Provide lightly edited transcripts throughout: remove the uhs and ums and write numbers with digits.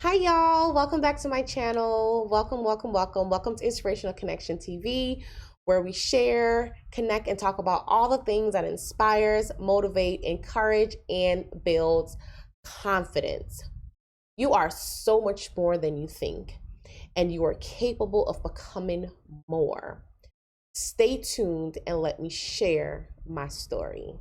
Hi y'all, welcome back to my channel. Welcome to Inspirational Connection TV, where we share, connect, and talk about all the things that inspires, motivate, encourage, and builds confidence. You are so much more than you think, and you are capable of becoming more. Stay tuned and let me share my story.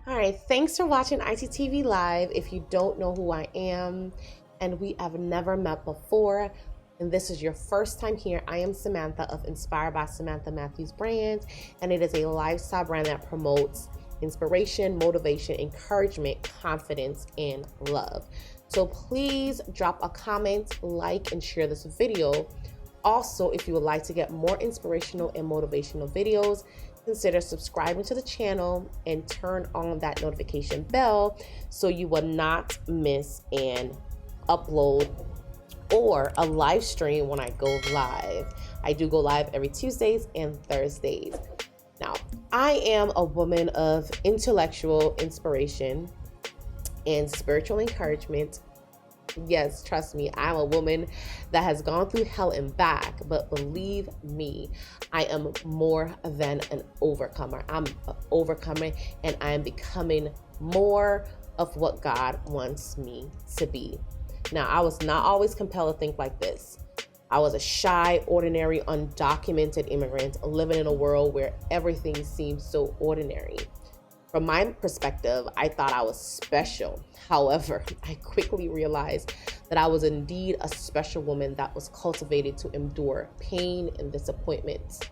All right, thanks for watching ITTV Live. If you don't know who I am and we have never met before, and this is your first time here, I am Samantha of Inspired by Samantha Matthews Brand, and it is a lifestyle brand that promotes inspiration, motivation, encouragement, confidence, and love. So please drop a comment, like, and share this video. Also, if you would like to get more inspirational and motivational videos, consider subscribing to the channel and turn on that notification bell so you will not miss an upload or a live stream when I go live. I do go live every Tuesdays and Thursdays. Now, I am a woman of intellectual inspiration and spiritual encouragement. Yes, trust me, I'm a woman that has gone through hell and back, but believe me, I am more than an overcomer. I'm an overcomer, and I am becoming more of what God wants me to be. Now, I was not always compelled to think like this. I was a shy, ordinary, undocumented immigrant living in a world where everything seemed so ordinary. From my perspective, I thought I was special. However, I quickly realized that I was indeed a special woman that was cultivated to endure pain and disappointment.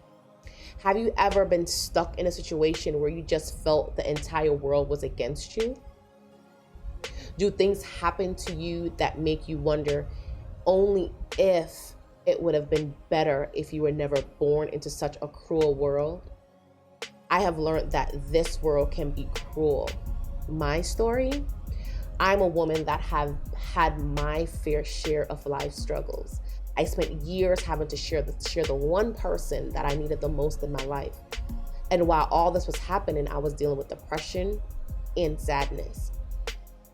Have you ever been stuck in a situation where you just felt the entire world was against you? Do things happen to you that make you wonder only if it would have been better if you were never born into such a cruel world? I have learned that this world can be cruel. My story? I'm a woman that have had my fair share of life struggles. I spent years having to share the one person that I needed the most in my life. And while all this was happening, I was dealing with depression and sadness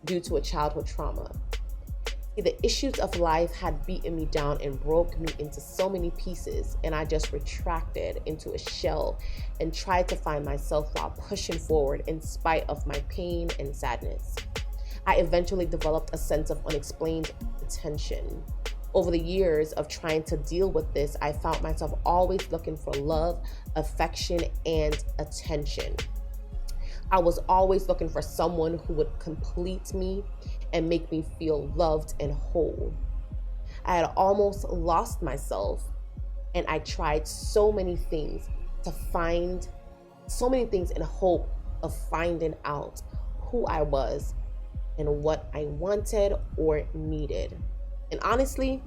due to a childhood trauma. The issues of life had beaten me down and broke me into so many pieces, and I just retracted into a shell and tried to find myself while pushing forward in spite of my pain and sadness. I eventually developed a sense of unexplained tension. Over the years of trying to deal with this, I found myself always looking for love, affection, and attention. I was always looking for someone who would complete me and make me feel loved and whole. I had almost lost myself, and I tried so many things in hope of finding out who I was and what I wanted or needed. And honestly,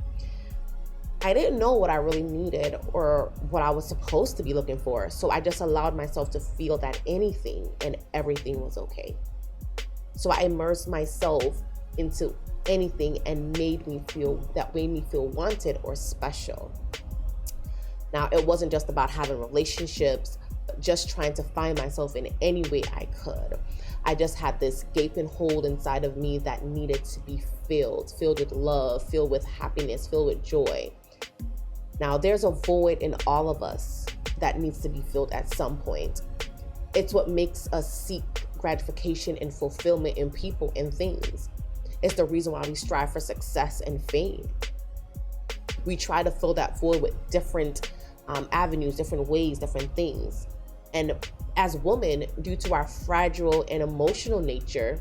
I didn't know what I really needed or what I was supposed to be looking for. So I just allowed myself to feel that anything and everything was okay. So I immersed myself into anything and made me feel wanted or special. Now, it wasn't just about having relationships, but just trying to find myself in any way I could. I just had this gaping hole inside of me that needed to be filled with love, filled with happiness, filled with joy. Now, there's a void in all of us that needs to be filled at some point. It's what makes us seek gratification and fulfillment in people and things. It's the reason why we strive for success and fame. We try to fill that void with different avenues, different ways, different things. And as women, due to our fragile and emotional nature,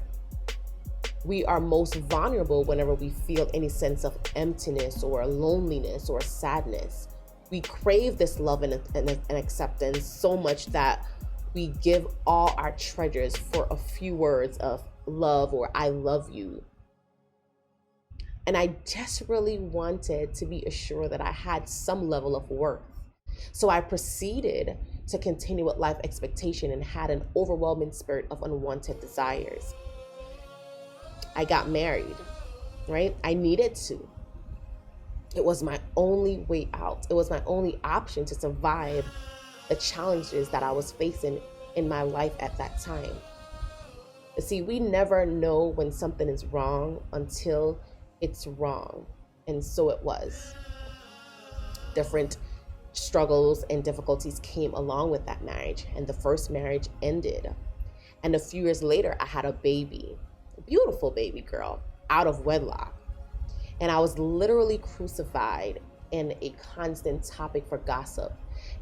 we are most vulnerable whenever we feel any sense of emptiness or loneliness or sadness. We crave this love and acceptance so much that we give all our treasures for a few words of love or I love you. And I desperately wanted to be assured that I had some level of worth. So I proceeded to continue with life expectation and had an overwhelming spirit of unwanted desires. I got married, right? I needed to. It was my only way out. It was my only option to survive the challenges that I was facing in my life at that time. See, we never know when something is wrong until it's wrong. And so it was. Different struggles and difficulties came along with that marriage, and the first marriage ended. And a few years later, I had a baby, a beautiful baby girl, out of wedlock. And I was literally crucified and a constant topic for gossip.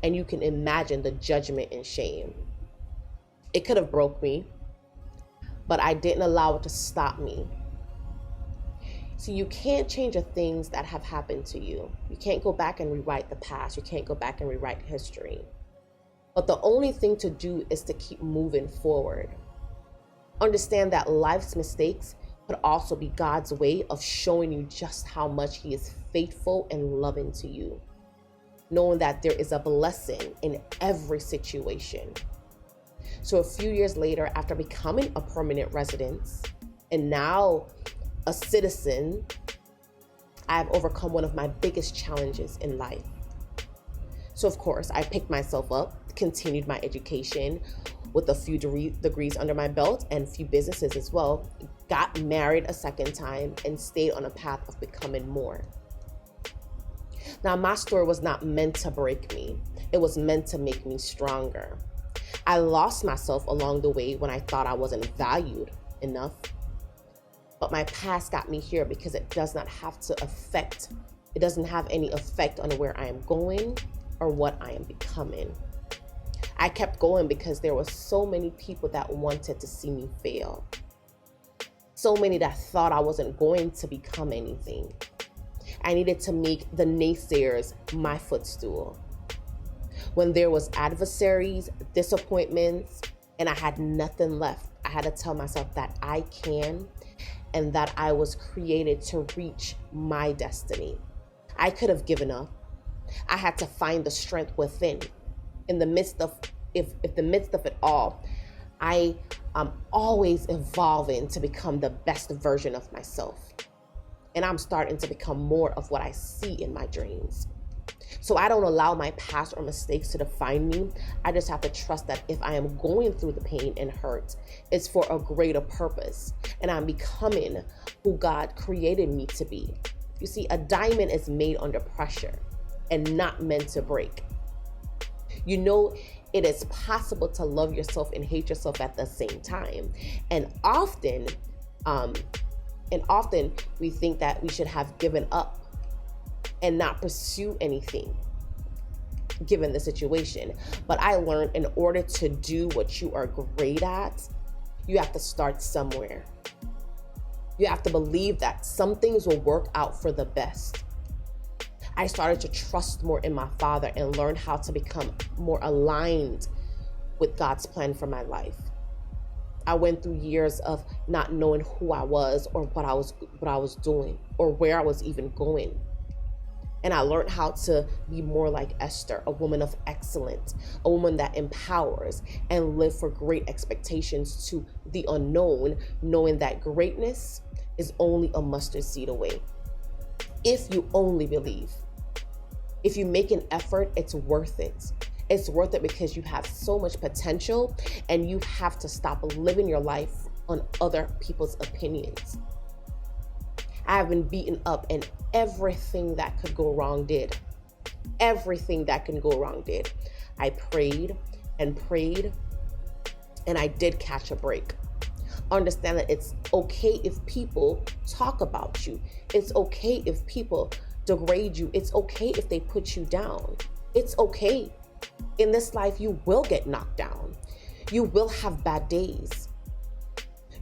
And you can imagine the judgment and shame. It could have broke me, but I didn't allow it to stop me. So you can't change the things that have happened to you. You can't go back and rewrite the past. You can't go back and rewrite history. But the only thing to do is to keep moving forward. Understand that life's mistakes could also be God's way of showing you just how much He is faithful and loving to you. Knowing that there is a blessing in every situation. So a few years later, after becoming a permanent resident and now a citizen, I have overcome one of my biggest challenges in life. So of course, I picked myself up, continued my education with a few degrees under my belt and a few businesses as well, got married a second time, and stayed on a path of becoming more. Now, my story was not meant to break me. It was meant to make me stronger. I lost myself along the way when I thought I wasn't valued enough. But my past got me here because it doesn't have any effect on where I am going or what I am becoming. I kept going because there were so many people that wanted to see me fail. So many that thought I wasn't going to become anything. I needed to make the naysayers my footstool. When there was adversaries, disappointments, and I had nothing left, I had to tell myself that I can and that I was created to reach my destiny. I could have given up. I had to find the strength within. In the midst of it all, I am always evolving to become the best version of myself. And I'm starting to become more of what I see in my dreams. So I don't allow my past or mistakes to define me. I just have to trust that if I am going through the pain and hurt, it's for a greater purpose. And I'm becoming who God created me to be. You see, a diamond is made under pressure and not meant to break. You know, it is possible to love yourself and hate yourself at the same time. And often we think that we should have given up and not pursue anything given the situation. But I learned in order to do what you are great at, you have to start somewhere. You have to believe that some things will work out for the best. I started to trust more in my Father and learn how to become more aligned with God's plan for my life. I went through years of not knowing who I was or what I was doing or where I was even going. And I learned how to be more like Esther, a woman of excellence, a woman that empowers and live for great expectations to the unknown, knowing that greatness is only a mustard seed away. If you only believe, if you make an effort, it's worth it. It's worth it because you have so much potential and you have to stop living your life on other people's opinions. I have been beaten up and everything that could go wrong did. Everything that can go wrong did. I prayed and prayed and I did catch a break. Understand that it's okay if people talk about you. It's okay if people degrade you. It's okay if they put you down. It's okay. In this life, you will get knocked down. You will have bad days.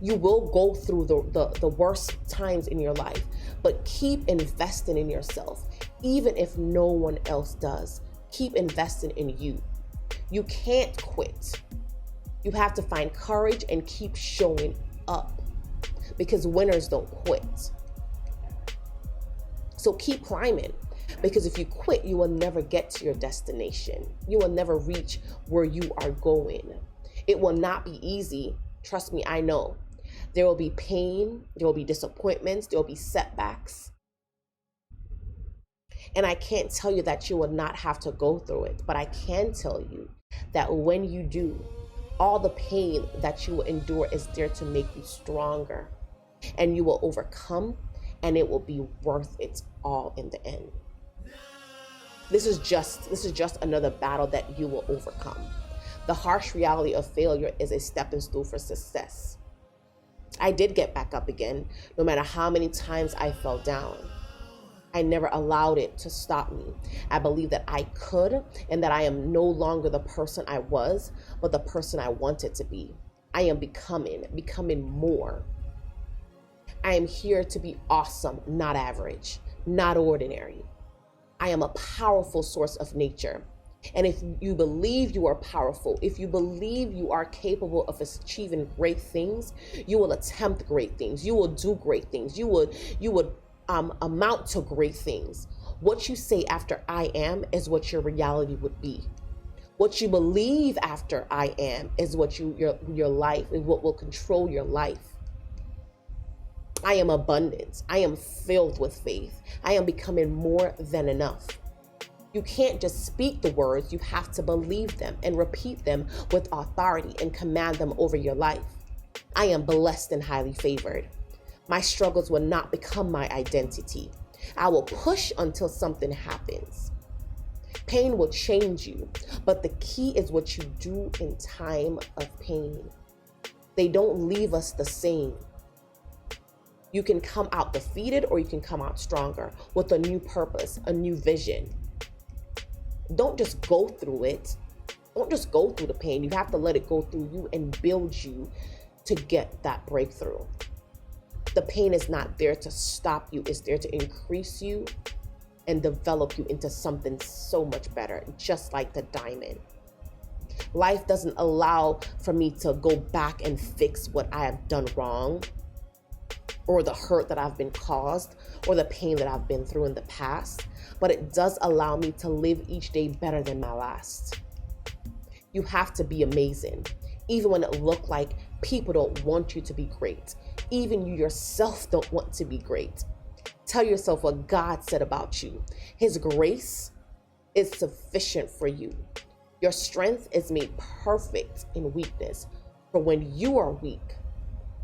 You will go through the worst times in your life, but keep investing in yourself. Even if no one else does, keep investing in you. You can't quit. You have to find courage and keep showing up because winners don't quit. So keep climbing, because if you quit, you will never get to your destination. You will never reach where you are going. It will not be easy. Trust me, I know. There will be pain, there will be disappointments, there will be setbacks. And I can't tell you that you will not have to go through it, but I can tell you that when you do, all the pain that you will endure is there to make you stronger, and you will overcome, and it will be worth it all in the end. This is just another battle that you will overcome. The harsh reality of failure is a stepping stool for success. I did get back up again, no matter how many times I fell down. I never allowed it to stop me. I believe that I could, and that I am no longer the person I was, but the person I wanted to be. I am becoming more. I am here to be awesome, not average, not ordinary. I am a powerful source of nature. And if you believe you are powerful, if you believe you are capable of achieving great things, you will attempt great things. You will do great things. You would amount to great things. What you say after I am is what your reality would be. What you believe after I am is what your life is, what will control your life. I am abundant. I am filled with faith. I am becoming more than enough. You can't just speak the words, you have to believe them and repeat them with authority and command them over your life. I am blessed and highly favored. My struggles will not become my identity. I will push until something happens. Pain will change you, but the key is what you do in time of pain. They don't leave us the same. You can come out defeated, or you can come out stronger with a new purpose, a new vision. Don't just go through it. Don't just go through the pain. You have to let it go through you and build you to get that breakthrough. The pain is not there to stop you. It's there to increase you and develop you into something so much better, just like the diamond. Life doesn't allow for me to go back and fix what I have done wrong, or the hurt that I've been caused, or the pain that I've been through in the past, but it does allow me to live each day better than my last. You have to be amazing, even when it looks like people don't want you to be great. Even you yourself don't want to be great. Tell yourself what God said about you. His grace is sufficient for you. Your strength is made perfect in weakness. For when you are weak,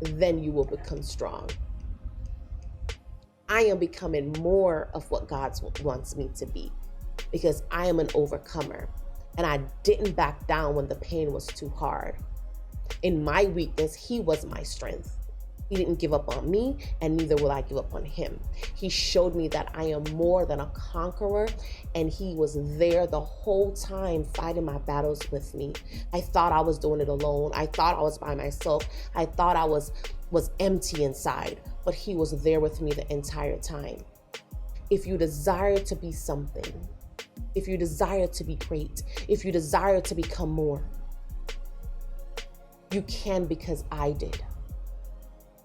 then you will become strong. I am becoming more of what God wants me to be, because I am an overcomer, and I didn't back down when the pain was too hard. In my weakness, He was my strength. He didn't give up on me, and neither will I give up on Him. He showed me that I am more than a conqueror, and He was there the whole time fighting my battles with me. I thought I was doing it alone. I thought I was by myself. I thought I was empty inside, but He was there with me the entire time. If you desire to be something, if you desire to be great, if you desire to become more, you can, because I did.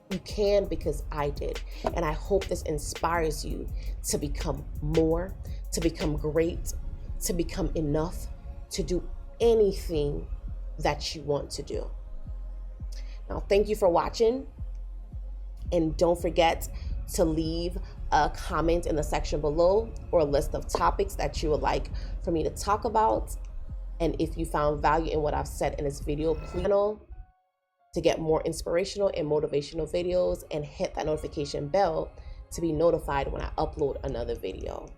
You can, because I did. And I hope this inspires you to become more, to become great, to become enough, to do anything that you want to do. Now, thank you for watching. And don't forget to leave a comment in the section below, or a list of topics that you would like for me to talk about. And if you found value in what I've said in this video, please to get more inspirational and motivational videos, and hit that notification bell to be notified when I upload another video.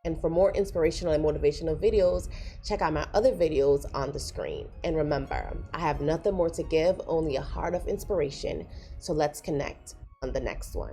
And for more inspirational and motivational videos, check out my other videos on the screen. And remember, I have nothing more to give, only a heart of inspiration. So let's connect on the next one.